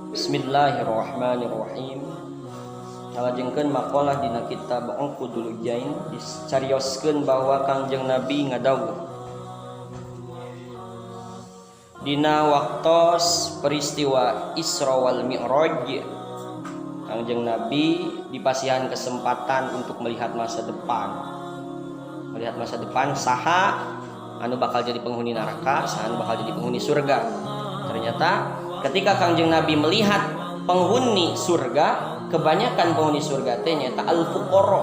Bismillahirrahmanirrahim. Salajengkeun maqalah dina kitab Ungqudul Jain dicarioskeun bahwa Kangjeng Nabi ngadawuh dina waktos peristiwa Isra wal Mi'raj. Kangjeng Nabi dipasihan kesempatan untuk melihat masa depan. Melihat masa depan saha anu bakal jadi penghuni neraka, saha anu bakal jadi penghuni surga. Ternyata ketika Kangjeng Nabi melihat penghuni surga, kebanyakan penghuni surga teh nyata al-fuqara.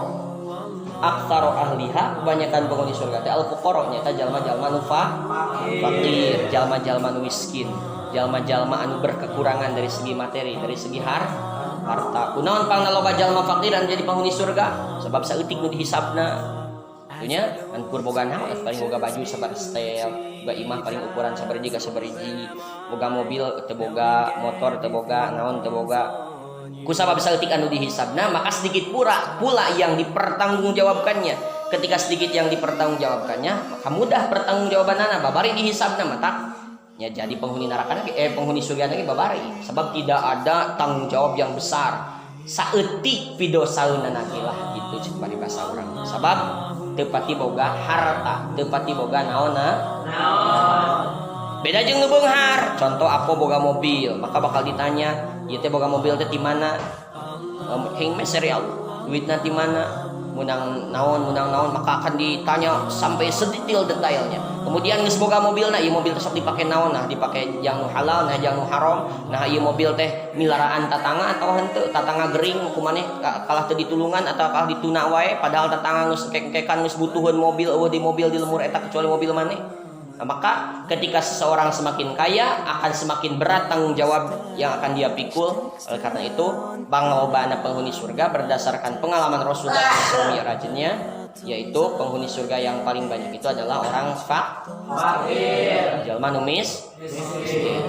Aktsara ahliha, kebanyakan penghuni surga teh al-fuqara, nyata jalma-jalma nu fakir, jalma-jalma nu miskin, jalma-jalma anu berkekurangan dari segi materi, dari segi harta. Kunaon pangna loba jalma fakiran jadi penghuni surga? Sebab saeutik nu dihisabna. Itunya kan kur boga naon paling boga baju sabar setel, boga imah paling ukuran sabariji ka sabariji, boga mobil teu boga, motor teu boga, naon teu boga. Ku sabab saeutik anu dihisabna, maka sedikit pula yang dipertanggungjawabkannya. Ketika sedikit yang dipertanggungjawabkannya, maka mudah pertanggungjawabanana babari dihisabna mata nya jadi penghuni neraka penghuni surga lagi babari. Sebab tidak ada tanggung jawab yang besar. Saeutik pidosaeunana lah gitu cek bari basa urang. Sabab teu pati boga harta, teu pati boga naonna. Beda jeung nu beunghar. Contoh apo boga mobil, maka bakal ditanya, ieu teh boga mobil teh di mana? Heng me serial, duitna di mana? Munang naon, maka akan ditanya sampai sedetail-detailnya. Kemudian geus boga mobilna, ieu mobil teh sok dipake naon? Nah, dipake yang nu halal, nah yang nu haram. Nah, ieu mobil teh milaraan tatangga atau henteu? Tatangga gering kumaneh kalah teu ditulungan atau kalah dituna wae padahal tatangga geus kek-kekan geus butuheun mobil eueuh di mobil di lemur eta kecuali mobil maneh. Nah, maka ketika seseorang semakin kaya akan semakin berat tanggung jawab yang akan dia pikul. Oleh karena itu panglobana penghuni surga berdasarkan pengalaman Rasulullah Mi'rajnya, yaitu penghuni surga yang paling banyak itu adalah orang fakir, jalma numis.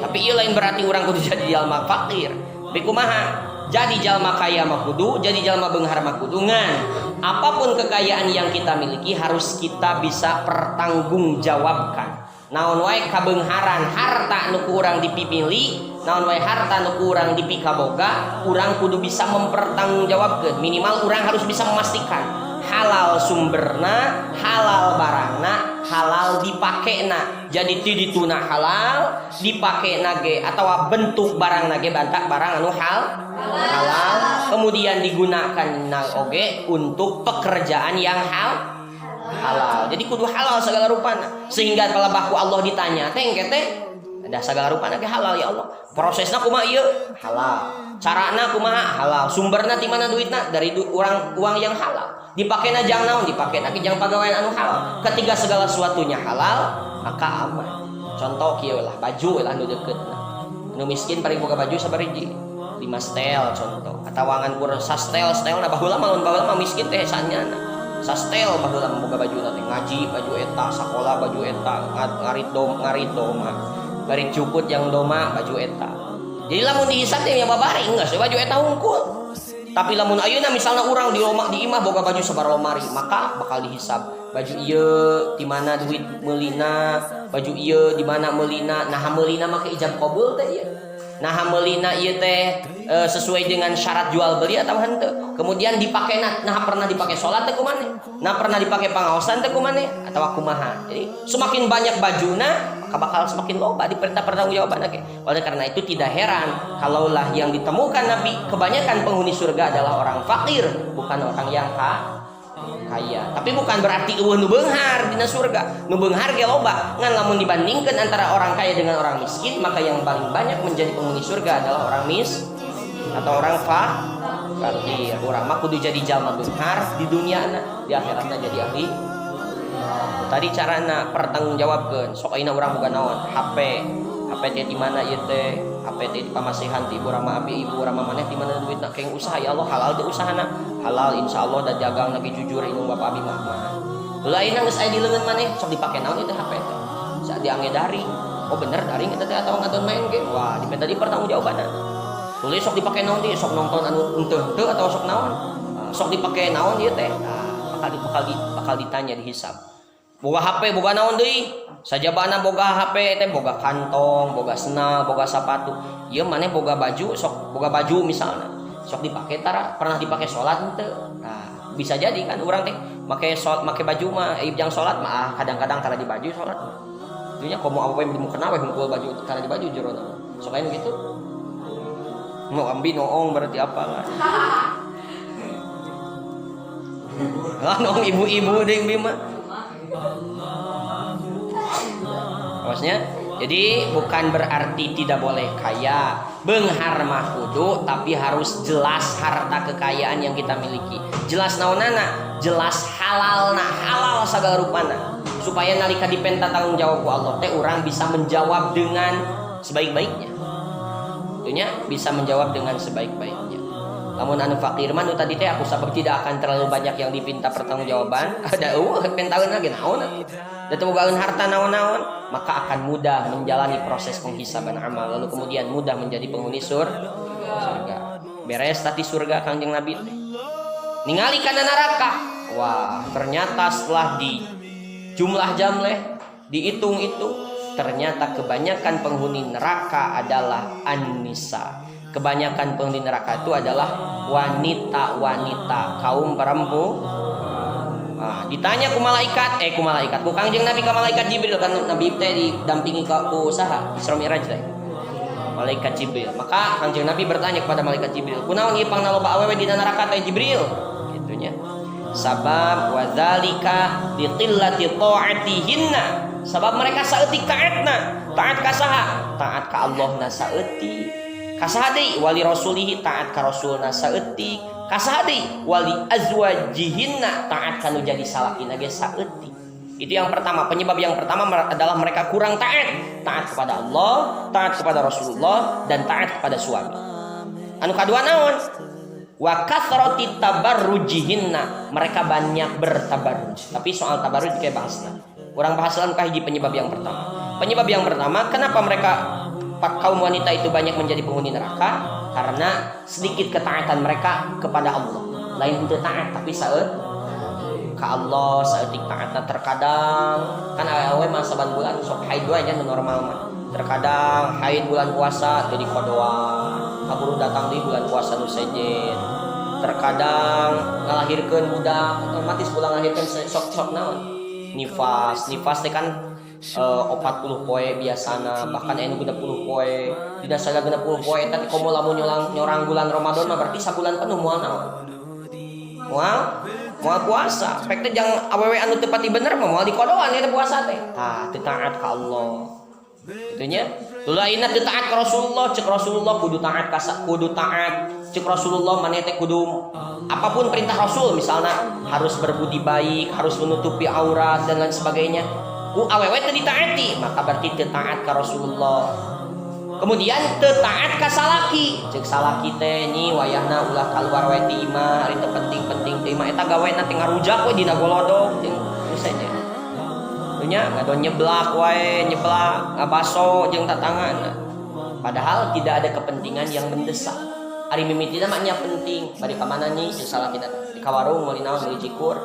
Tapi ieu lain berarti orang kudu jadi jalma fakir. Bikumaha? Jadi jalma kaya mah kudu, jadi jalma beunghar mah kudu ngan. Apapun kekayaan yang kita miliki harus kita bisa pertanggungjawabkan. Naon wae kabeungharan harta nu ku urang dipipili, naon wae harta nu ku urang dipikaboga, urang kudu bisa mempertanggungjawabkeun. Minimal urang harus bisa memastikan halal sumberna, halal barangna, halal dipakena. Jadi ti dituna halal, dipakena ge atawa bentuk barangna ge bantak barang anu halal, kemudian digunakan oge untuk pekerjaan yang halal. Jadi kudu halal segala rupana. Sehingga kalau baku Allah ditanya, teh ada segala rupana ge halal ya Allah. Prosesna kumaha ieu? Halal. Carana kumaha? Halal. Sumberna ti mana duitna? Dari uang yang halal. Dipakena jang naon? Dipakena ke jang pagawean anu halal. Ketika segala sesuatunya halal, maka aman. Contoh kieu lah, baju lah nu deukeutna. Nu miskin paling boga baju sabariji. 5 setel contoh. Atawangan kur sastel na baheula mah miskin teh sanyana. Sastel baheula boga baju teh ngaji baju eta, sakola baju eta, ngarit doma. Bari cukut yang doma baju eta. Jadi lamun dihisab teh nya babari geus baju eta hungkul. Tapi lamun ayeuna misalna urang di imah boga baju sabar lomari, maka bakal dihisab. Baju ieu di mana duit meulina, baju ieu di mana meulina, nah meulina mah ijab qabul teh ieu. Nah meulina ieu teh sesuai dengan syarat jual beli atau henteu. Kemudian dipakena, nah pernah dipakai salat teh kumaneh? Nah pernah dipakai pangaosan teh kumaneh? Atawa kumaha? Jadi semakin banyak bajuna, maka bakal semakin loba diperintah pertanggungjawaban ge. Oleh karena itu tidak heran kalaulah yang ditemukan Nabi kebanyakan penghuni surga adalah orang fakir, bukan orang yang kaya. Tapi bukan berarti eueuh nu beunghar dina surga. Nu beunghar ge loba. Ngan lamun dibandingkan antara orang kaya dengan orang miskin, maka yang paling banyak menjadi penghuni surga adalah orang atau orang fakir. Urang mah kudu jadi jalma beunghar di duniana, di akhiratna jadi ahli. Tadi carana pertanggungjawabkeun. Sok ayeuna urang boga naon? HP teh di mana ieu teh? HP teh di pamasihan ti ibu rama abi ibu rama maneh di mana duitna keng usaha ya Allah halal teh usahana. Halal insyaallah da jagang lagi jujur indung bapak abi mah. Heula ayeuna geus aya di leungeun maneh sok dipake naon ieu teh HP teh? Sa diangge daring. Oh bener daring eta teh atawa ngadon main game. Wah, dipenta di pertanggungjawabanna. Tulis sok dipake naon ieu? Sok nonton anu henteu atawa sok naon? Sok dipake naon ieu teh? Nah, bakal ditanya dihisab. boga HP boga naon deui sajabana boga HP teh boga kantong boga sendal boga sepatu ieu maneh boga baju sok boga baju misalnya sok dipake tara pernah dipake salat henteu nah bisa jadi kan urang teh make baju mah jang salat mah kadang-kadang tara di baju salat itunya komo apa yang mukena we hungkul baju tara di baju jerona sok aya gitu mau ambi noong berarti apa kan noong ibu-ibu deui mah maksudnya jadi bukan berarti tidak boleh kaya beunghar mah kudu tapi harus jelas harta kekayaan yang kita miliki jelas naonana jelas halalna halal sagala rupana supaya nalika dipenta tanggung jawab ku Allah teh urang bisa menjawab dengan sebaik-baiknya tentunya bisa menjawab dengan sebaik-baiknya lamun anu fakir mah nu tadi teh aku sabab tidak akan terlalu banyak yang dipinta pertanggungjawaban ada pentaeun lagi naon da teu bogaeun harta naon-naon maka akan mudah menjalani proses penghisaban amal lalu kemudian mudah menjadi penghuni surga beres tadi surga Kangjeng Nabi ningali kana neraka wah ternyata setelah di jumlah jamleh dihitung itu ternyata kebanyakan penghuni neraka adalah an-nisa kebanyakan penghuni neraka itu adalah wanita-wanita kaum perempuan. Ditanya ku malaikat, ku Kangjeng Nabi ka malaikat Jibril kan Nabi teh didampingi ku saha Isra Mi'raj teh. Malaikat Jibril. Maka Kangjeng Nabi bertanya kepada malaikat Jibril, "Kunaon ieu pangna loba awewe dina neraka teh Jibril?" Gitunya. Sabab wa dzalika li qillati ta'atihinna. Sabab mereka saeutik taatna. Taat ka saha? Taat ka Allahna saeutik. Ka saha deui? Wali rasulihi taat ka rasulna saeutik. Ka saha deui? Wali azwajihinna taat kanu jadi salakina ge saeutik. Itu yang pertama, penyebab yang pertama adalah mereka kurang taat. Taat kepada Allah, taat kepada Rasulullah, dan taat kepada suami. Anu kadua naon? Wa kathrati tabarrujihinna, mereka banyak bertabarruj. Tapi soal tabarruj kayak bahasna. Urang bahas lan ka hiji penyebab yang pertama. Penyebab yang pertama, kenapa mereka kaum wanita itu banyak menjadi penghuni neraka? Karena sedikit ketaatan mereka kepada Allah. Lain henteu taat tapi saeutik ka Allah, saeutik taatna terkadang kan awewe mah saban bulan sok haid wae nya normal mah. Terkadang haid bulan puasa jadi kodoan. Kaburu datang di bulan puasa nu sejen. Terkadang ngalahirkeun budak, otomatis pulang ngahirkeun sok-sok naon? Nifas teh kan 40 poe biasana, bahkan anu 60 poe. Dina sagala 60 poe tapi komo lamun nyorang bulan Ramadan mah berarti sabulan penuh moal naon? Moal puasa. Pek teh jang awewe anu teu pati bener mah moal dikodoan eta puasa teh. Tah teu taat ka Allah. Itunya tulaina teu taat ka Rasulullah, cek Rasulullah kudu taat cek Rasulullah maneh teh kudu apapun perintah Rasul misalnya harus berbudi baik, harus menutupi aurat dan lain sebagainya. Ku awewe teu ditaati, maka berarti teu taat ka Rasulullah. Kemudian teu taat ka salaki, cek salaki teh nyi wayahna ulah kaluar we ti imah, ari teu penting-penting teh imah eta gawena teh ngarujak we dina golodog jeung usahnya. Nya ngadon nyeblak wae, ngabaso jeung tatangana. Padahal tidak ada kepentingan yang mendesak. Ari mimitina mah nya penting, bari ka mana nih jeung salakina di ka warung meuli naon meuli cikur.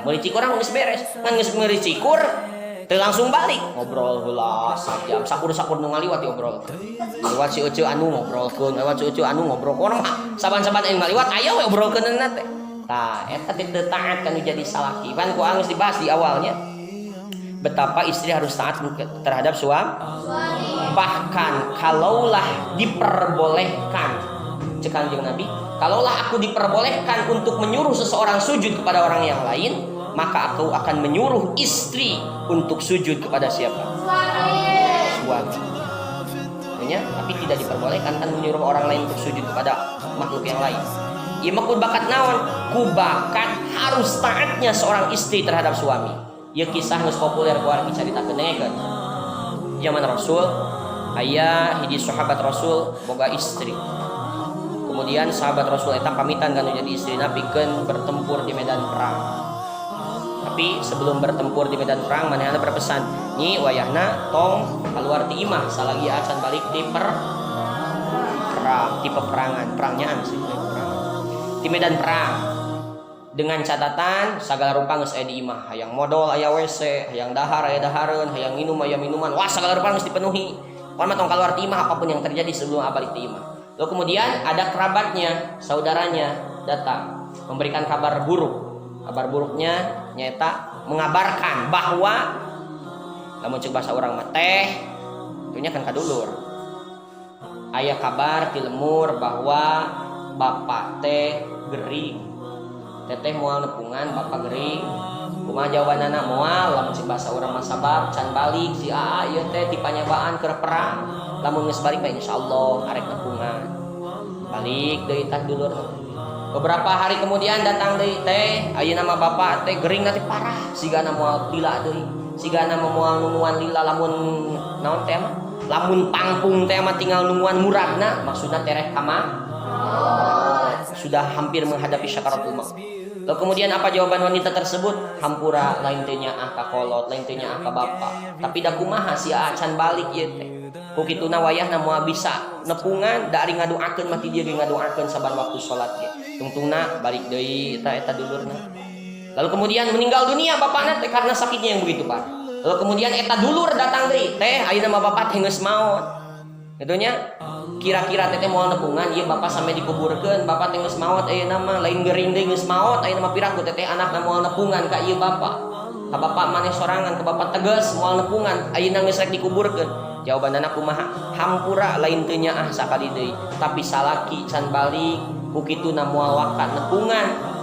Meuli cikur geus beres, ngan geus meuli cikur teu langsung balik, ngobrol heula sajam, sakur-sakur nu ngaliwat diobrol. Liwat si Ece anu ngobrolkeun, lewat si Ece anu ngobrolkeun mah saban-saban anu ngaliwat aya we obrolkeunna teh. Tah eta teh teu taat kan jadi salaki. Kan ku geus dibahas di awalnya. Betapa istri harus taat terhadap suami. Bahkan kalaulah diperbolehkan, cek Kanjeng Nabi, kalaulah aku diperbolehkan untuk menyuruh seseorang sujud kepada orang yang lain, maka aku akan menyuruh istri untuk sujud kepada siapa? Suami. Tapi tidak diperbolehkan kan menyuruh orang lain untuk sujud kepada makhluk yang lain. Ieu mah bakat naon? Ku bakat harus taatnya seorang istri terhadap suami. Ya kisah geus populer kuar dicaritakeun kan. Zaman Rasul aya hiji sahabat Rasul boga istri. Kemudian sahabat Rasul eta pamitan kana jadi istrina pikeun bertempur di medan perang. Tapi sebelum bertempur di medan perang manehna berpesan, "Nyi wayahna tong kaluar ti imah salagi acan balik ti perang, ti peperangan, perangnya sih perang. Di medan perang." dengan catatan segala rupa geus aya di imah, hayang modal aya WC, hayang dahar aya dahareun, hayang minum aya minuman, wah segala rupa geus dipenuhi. Pokoknya tong keluar ti imah apapun yang terjadi sebelum balik ti imah. Lalu kemudian ada kerabatnya, saudaranya datang memberikan kabar buruk. Kabar buruknya nyata mengabarkan bahwa lamun ceuk bahasa urang mah teh itunya kan kadulur. Aya kabar ti lemur bahwa bapak teh gering. Teteh moal nepungan bapak gering. Kumaha jawabanana moal lamun ceuk bahasa urang mah sabab can balik si aa ieu teh ti panyabaan keur perang. Lamun geus balik mah insyaallah arek nepungan. Balik deui tah dulur. Beberapa hari kemudian datang deui teh ayeuna mah bapak teh gering nanti parah sigana moal lila deui. Sigana moal nunguan lila lamun naon teh mah lamun pangpung teh mah tinggal nunguan muradna maksudna tereh kama sudah hampir menghadapi syakaratul maut. Lalu kemudian apa jawaban wanita tersebut? Hampura lain teh nyaah ka kolot, lain teh nyaah ka bapak. Tapi da kumaha si acan balik ieu teh. Ku kituna wayahna moal bisa nepungan da ari ngadoakeun mah ti dieu ge ngadoakeun saban waktu salat ge. Tungtungna balik deui eta dulurna. Lalu kemudian meninggal dunia bapakna teh karena sakitnya yang begitu parah. Lalu kemudian eta dulur datang deui, teh ayeuna mah bapak teh geus maot. Gitunya kira-kira teteh moal nepungan ieu bapak sampai dikuburkeun, bapak teh geus maot ayeuna mah lain gering deui geus maot ayeuna mah pirang ku teteh anakna moal nepungan ka ieu bapak. Ka bapak maneh sorangan, ka bapak tegas moal nepungan ayeuna geus rek dikuburkeun. Jawabanana kumaha? Hampura lain teu nyaah sakali deui, tapi salaki can balik ku kituna moal wakat nepungan.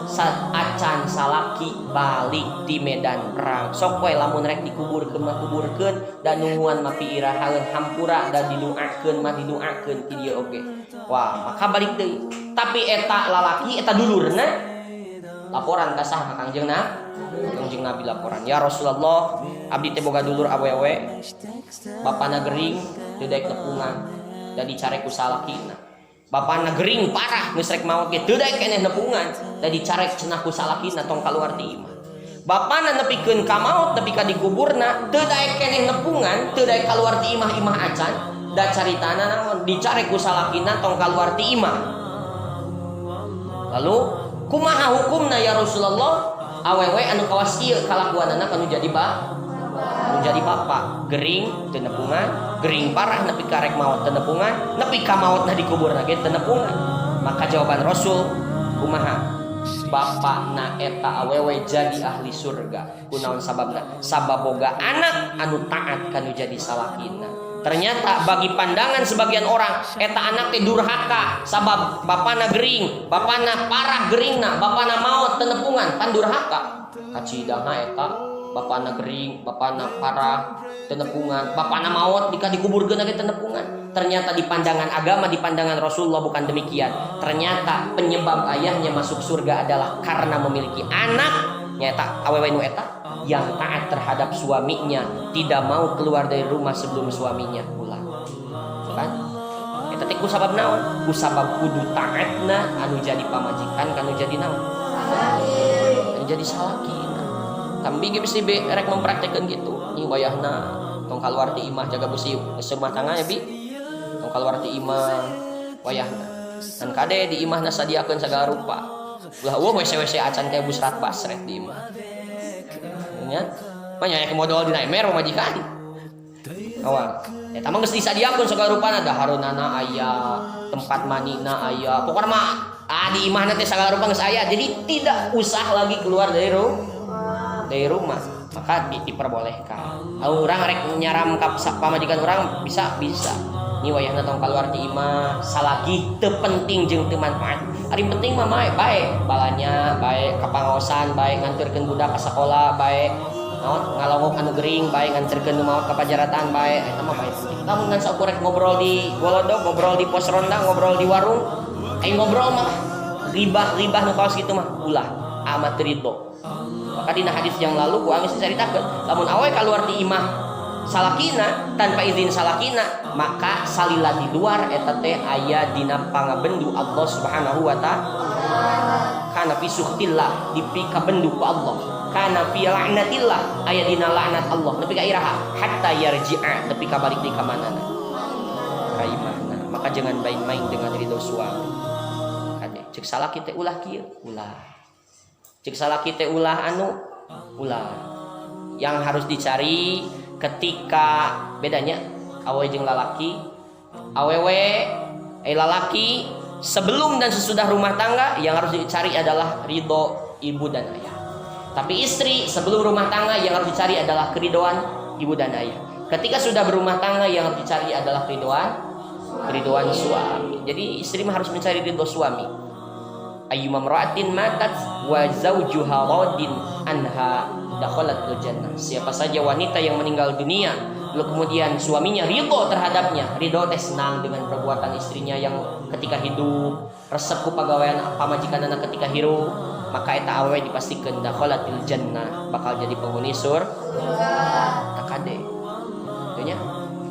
Acan salaki balik di medan perang sok we lamun rek dikuburkeun mah kuburkeun dan nungguan mah piirahaeun hampura dan didoakeun mah didoakeun ti dieu oge. Wah, maka balik deui. Tapi eta lalaki eta dulurna laporan ka saha ka Kangjeng Nabi laporan, "Ya Rasulullah, abdi teh boga dulur awewe. Bapana gering teu daek nepungan da dicarek ku salakina. Bapana gering parah geus rek maot ge teu daek keneh nepungan da dicarek cenah ku salakina tong kaluar ti imah. Bapana nepikeun ka maot nepi ka dikuburna teu daek keneh nepungan teu daek kaluar ti imah acan da caritana naon dicarek ku salakina tong kaluar ti imah." Lalu kumaha hukumna ya Rasulullah? Awewe anu kawas ieu kalakuanana kanu jadi bapak gering teu nepungan, gering parah nepi ka rek maot teu nepungan, nepi ka maotna dikuburna ge teu nepungan. Maka jawaban Rasul kumaha? Bapakna eta awewe jadi ahli surga. Kunaon sababna? Sabab boga anak anu taat kanu jadi salakina. Ternyata bagi pandangan sebagian orang eta anak teh durhaka sabab bapana gering, bapana parah geringna, bapana maot teu nepungan pan durhaka. Kacidahna eta bapana gering, bapana parah teu nepungan, bapana maot dika dikuburkeun ge teu nepungan. Ternyata di pandangan agama, di pandangan Rasulullah bukan demikian. Ternyata penyebab ayahnya masuk surga adalah karena memiliki anak nyata awewe nu eta yang taat terhadap suaminya, tidak mau keluar dari rumah sebelum suaminya pulang. Kan? Eta teh ku sabab naon? Ku sabab kudu taatna anu jadi pamajikan kanu jadi naon? Anu jadi salakina. Tambi ge bisi rek mempraktekkeun kitu. Nih wayahna tong kaluar ti imah jaga besi rumah tangga ya bi. Tong kaluar ti imah wayahna. Dan kade di imahna sadiakeun sagala rupa. Ulah WC acan kayak busrat basret di imah. Ya, banyak yang modal dina emer majikan. Awal, eta mah geus disadiakeun sagala rupana dahareunana aya, tempat manina aya. Pokona mah di imahna teh sagala rupa geus aya. Jadi tidak usah lagi keluar dari rumah. Maka diperbolehkan. Kalau urang rek nyaram ka pamajikan urang bisa. Ini wayahna tong kaluar ti imah salaki teu penting jeung teu manfaat. Ari penting mah bae balanya, bae kapangaosan, bae nganterkeun budak ka sakola, bae naon ngalongok anu gering, bae nganterkeun nu maot ka pajaratan, bae eta mah bae penting. Lamun ngan sakurek ngobrol di golodog, ngobrol di pos ronda, ngobrol di warung, ngobrol mah ribah nu kaos kitu mah ulah amat ridho. Maka dina hadis yang lalu ku geus dicaritakeun, lamun awewe kaluar ti imah salakina tanpa izin salakina maka salila di luar eta teh aya dina pangabendu Allah Subhanahu wa taala. Kana fi sukhtillah dipi kabendu ku Allah, kana fi la'natillah aya dina laknat Allah nepi ka iraha hatta yarji'a nepi ka balik deui ka manana ka imahna. Maka jangan main-main dengan ridho suami. Kade ceuk salaki teh ulah kieu ulah Cek salaki teh ulah yang harus dicari ketika bedanya awewe jeung lalaki. Awewe lalaki sebelum dan sesudah rumah tangga yang harus dicari adalah ridho ibu dan ayah. Tapi istri sebelum rumah tangga yang harus dicari adalah keridoan ibu dan ayah. Ketika sudah berumah tangga yang harus dicari adalah keridoan suami. Jadi istri mah harus mencari ridho suami. Ayyuma imra'atin matat wa zawjuha radin anha dakhalatul jannah. Siapa saja wanita yang meninggal dunia lalu kemudian suaminya ridho terhadapnya, ridho teh senang dengan perbuatan istrinya yang ketika hidup, resep ku pagawean pamajikan anak ketika hirup, maka eta awewe dipastikan dakhalatul jannah, bakal jadi penghuni surga. Takade itunya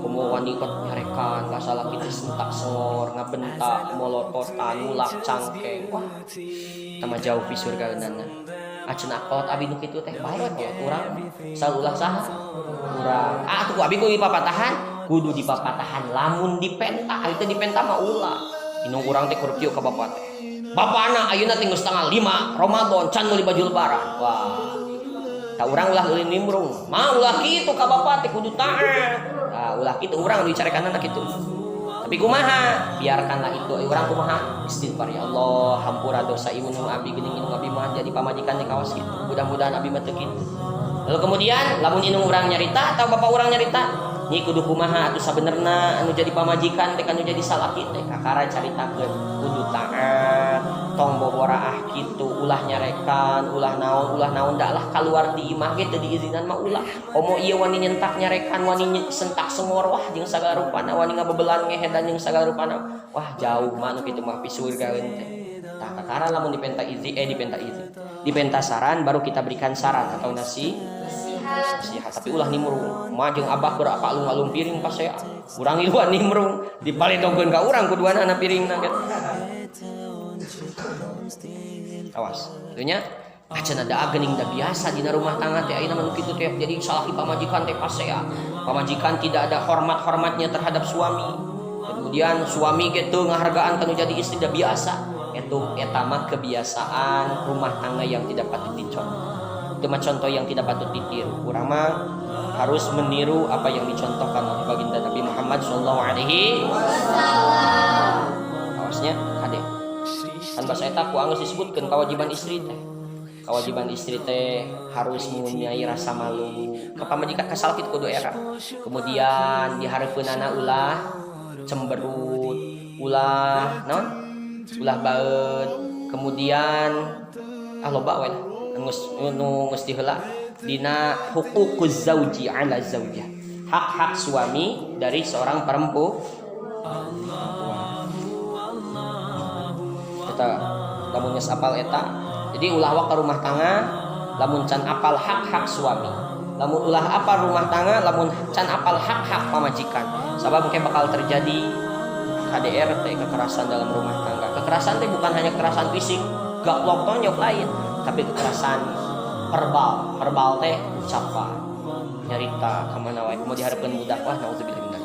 kumu wanita nyarekan lah salah kita sentak sengor ngabentak molototan mulak cangkeng, wah tama jauh di surga nana. Acenah kolot abi nu kitu teh bae kolot urang salulah saha urang atuh ku abi ku dipapatahan kudu dipapatahan lamun dipenta itu dipenta mah ulah inung urang teh kudu kieu ka bapa teh bapana ayeuna teh geus tanggal 5 Ramadan can meuli baju lebaran, wah ta urang ulah euleun nimbrung mah ulah kitu ka bapa teh kudu taat. Ulah kitu urang dicarekanna kitu. Tapi kumaha? Biarkanlah itu urang kumaha? Istighfar ya Allah, hampura dosa ieu nu abi geuning inung abi mah jadi pamajikan di kawas kitu. Mudah-mudahan abi mah teu kitu. Lalu kemudian lamun inung urang nyarita atau bapak urang nyarita, nyi kudu kumaha atuh sabenerna anu jadi pamajikan teh anu jadi salaki teh kakara caritakeun kudu taat, tong boboraah kitu, ulah nyarekan, ulah naon da lah kaluar di imah ge teu diizinan mah ulah. Komo ieu wani nyentak nyarekan, wani sentak sengor wah jeung sagala rupana, wani ngabebelan ngehedan jeung sagala rupana. Wah jauh mah anu kitu mah pi surga teh. Tah kakara lamun dipenta saran baru kita berikan saran atau nasihat. Tapi ulah nimrung mah jeung abah keur alung-alung piring pas saya urang ieu nimrung dipaledogeun ka urang kuduana na piringna get. Awas itunya acan ada geuning da biasa dina rumah tangga teh ayeuna mah kitu teh jadi salaki pamajikan teh pasea. Pamajikan tidak ada hormat-hormatnya terhadap suami. Kemudian suami ge teu ngahargaan kanu jadi istri da biasa. Eta mah kebiasaan rumah tangga yang tidak patut dicontoh. Itu mah contoh yang tidak patut ditiru. Urang mah harus meniru apa yang dicontohkan oleh baginda Nabi Muhammad sallallahu alaihi wasallam. Awasnya hade. Kan bahasa eta ku anggeus disebutkeun kewajiban istri teh. Kewajiban istri teh harus mempunyai rasa malu. Kapamajikan kasal kitu kudu era. Kemudian dihareupeunana ulah cemberut, ulah naon? Ulah baeut. Kemudian loba we geus diheula dina huququz zauji ala zaujah. Hak-hak suami dari seorang perempuan. Eta lamun geus apal eta. Jadi ulah wa ka rumah tangga lamun can apal hak-hak suami. Lamun ulah apal rumah tangga lamun can apal hak-hak pamajikan. Sabab ke bakal terjadi KDRT, kekerasan dalam rumah tangga. Kekerasan teh bukan hanya kekerasan fisik, gaplok tonyok lain, tapi kekerasan verbal teh ucapan, nyarita ka mana wae, mau dihareupeun budak wah naudzubillah.